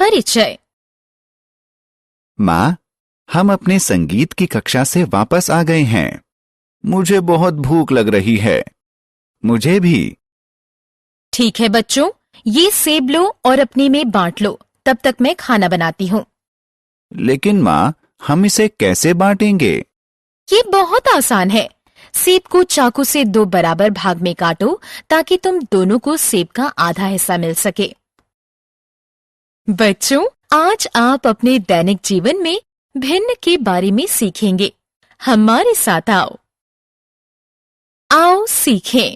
परिचय। माँ, हम अपने संगीत की कक्षा से वापस आ गए हैं। मुझे बहुत भूख लग रही है। मुझे भी। ठीक है बच्चों, ये सेब लो और अपने में बांट लो, तब तक मैं खाना बनाती हूँ। लेकिन माँ, हम इसे कैसे बांटेंगे? ये बहुत आसान है। सेब को चाकू से 2 बराबर भाग में काटो ताकि तुम दोनों को सेब का आधा हिस्सा मिल सके। बच्चों, आज आप अपने दैनिक जीवन में भिन्न के बारे में सीखेंगे। हमारे साथ आओ। आओ सीखें।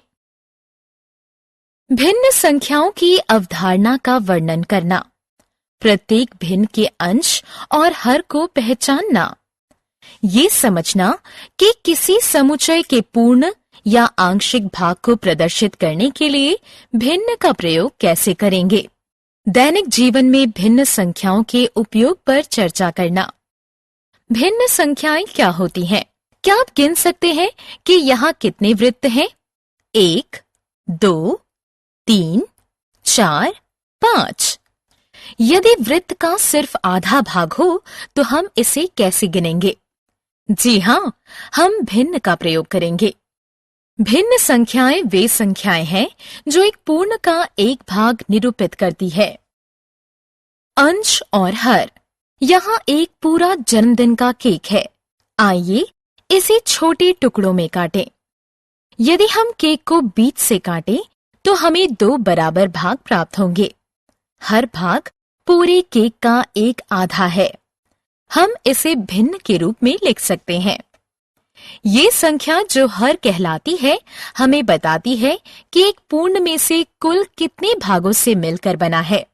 भिन्न संख्याओं की अवधारणा का वर्णन करना, प्रत्येक भिन्न के अंश और हर को पहचानना, ये समझना कि किसी समुच्चय के पूर्ण या आंशिक भाग को प्रदर्शित करने के लिए भिन्न का प्रयोग कैसे करेंगे। दैनिक जीवन में भिन्न संख्याओं के उपयोग पर चर्चा करना। भिन्न संख्याएं क्या होती हैं? क्या आप गिन सकते हैं कि यहाँ कितने वृत्त हैं? 1, 2, 3, 4, 5। यदि वृत्त का सिर्फ आधा भाग हो तो हम इसे कैसे गिनेंगे? जी हाँ, हम भिन्न का प्रयोग करेंगे। भिन्न संख्याएं वे संख्याएं हैं जो एक पूर्ण का एक भाग निरूपित करती है। अंश और हर। यहाँ एक पूरा जन्मदिन का केक है। आइए इसे छोटे टुकड़ों में काटें। यदि हम केक को बीच से काटें तो हमें 2 बराबर भाग प्राप्त होंगे। हर भाग पूरे केक का एक आधा है। हम इसे भिन्न के रूप में लिख सकते हैं। ये संख्या जो हर कहलाती है, हमें बताती है कि एक पूर्ण में से कुल कितने भागों से मिलकर बना है।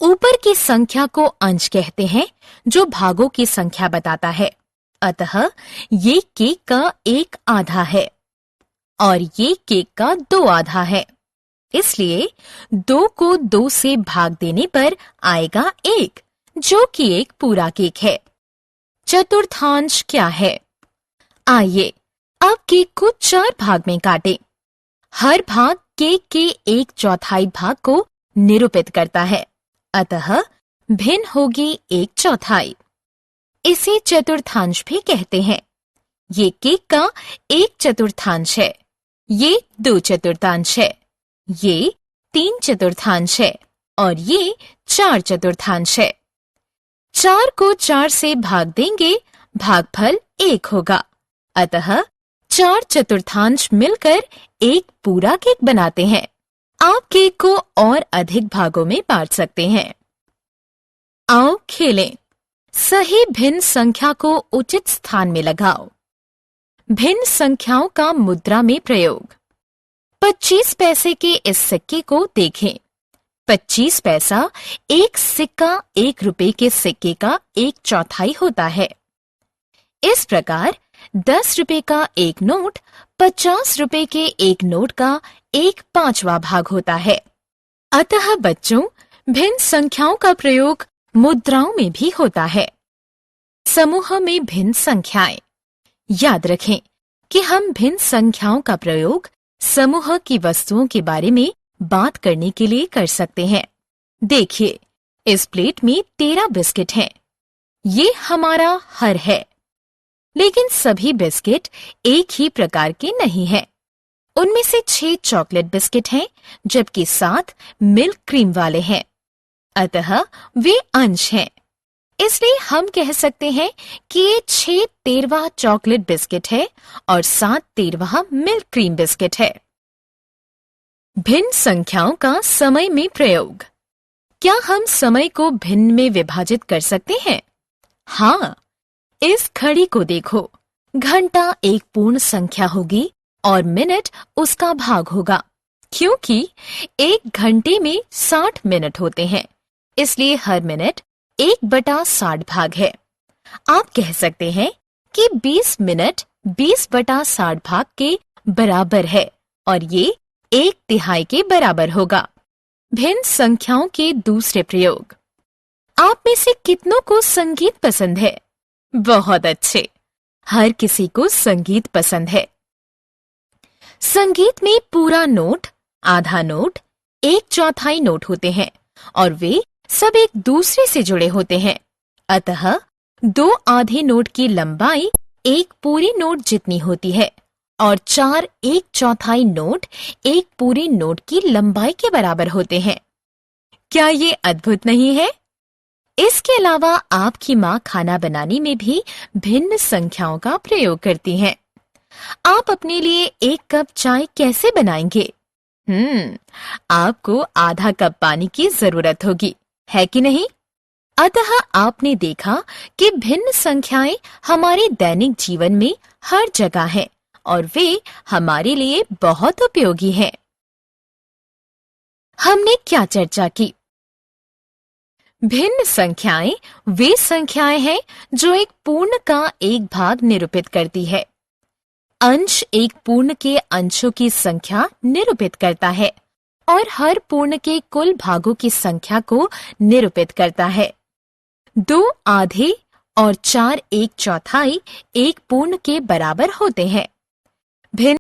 ऊपर की संख्या को अंश कहते हैं, जो भागों की संख्या बताता है। अतः ये केक का एक आधा है और ये केक का 2 आधा है। इसलिए 2 को 2 से भाग देने पर आएगा 1, जो कि एक पूरा केक है। चतुर्थांश क्या है? आइए अब केक को 4 भाग में काटें। हर भाग केक के 1/4 भाग को निरूपित करता है, अतः भिन्न होगी 1/4। इसे चतुर्थांश भी कहते हैं। ये केक का 1/4 है, ये 2/4 है, ये 3/4 है और ये 4/4 है। 4 को 4 से भाग देंगे, भागफल 1 होगा। अतः 4/4 मिलकर एक पूरा केक बनाते हैं। आप केक को और अधिक भागों में बांट सकते हैं। आओ खेलें। सही भिन्न संख्या को उचित स्थान में लगाओ। भिन्न संख्याओं का मुद्रा में प्रयोग। 25 पैसे के इस सिक्के को देखें। 25 पैसा एक सिक्का 1 रुपए के सिक्के का 1/4 होता है। इस प्रकार 10 रुपए का एक नोट 50 रुपए के एक नोट का 1/5वां भाग होता है। अतः बच्चों, भिन्न संख्याओं का प्रयोग मुद्राओं में भी होता है। समूह में भिन्न संख्याएं। याद रखें कि हम भिन्न संख्याओं का प्रयोग समूह की वस्तुओं के बारे में बात करने के लिए कर सकते हैं। देखिए, इस प्लेट में 13 बिस्किट हैं। ये हमारा हर है। लेकिन सभी बिस्किट एक ही प्रकार के नहीं हैं। उनमें से 6 चॉकलेट बिस्किट हैं, जबकि 7 मिल्क क्रीम वाले हैं। अतः वे अंश हैं। इसलिए हम कह सकते हैं कि ये 6 13वां चॉकलेट बिस्किट है और 7 13वां मिल्क क्रीम बिस्किट है। भिन्न संख्याओं का समय में प्रयोग। क्या हम समय को भिन्न में विभाजित कर सकते हैं? हाँ, इस घड़ी को देखो। घंटा एक पूर्ण संख्या होगी और मिनट उसका भाग होगा, क्योंकि एक घंटे में 60 मिनट होते हैं। इसलिए हर मिनट 1/60 भाग है। आप कह सकते हैं कि 20 मिनट 20/60 भाग के बराबर है और ये 1/3 के बराबर होगा। भिन्न संख्याओं के दूसरे प्रयोग। आप में से कितनों को संगीत पसंद है? बहुत अच्छे। हर किसी को संगीत पसंद है। संगीत में पूरा नोट, आधा नोट, 1/4 नोट होते हैं और वे सब एक दूसरे से जुड़े होते हैं। अतः 2 आधे नोट की लंबाई एक पूरी नोट जितनी होती है और 4 1/4 नोट एक पूरी नोट की लंबाई के बराबर होते हैं। क्या ये अद्भुत नहीं है? इसके अलावा आपकी माँ खाना बनाने में भी भिन्न संख्याओं का प्रयोग करती हैं। आप अपने लिए 1 कप चाय कैसे बनाएंगे? आपको आधा कप पानी की जरूरत होगी, है कि नहीं? अतः आपने देखा कि भिन्न संख्याएं हमारे दैनिक जीवन में हर जगह हैं और वे हमारे लिए बहुत उपयोगी हैं। हमने क्या चर्चा की? भिन्न संख्याएं वे संख्याएं हैं जो एक पूर्ण का एक भाग निरूपित करती है। अंश एक पूर्ण के अंशों की संख्या निरूपित करता है और हर पूर्ण के कुल भागों की संख्या को निरूपित करता है। 2 आधे और 4 1/4 एक पूर्ण के बराबर होते हैं। भिन्न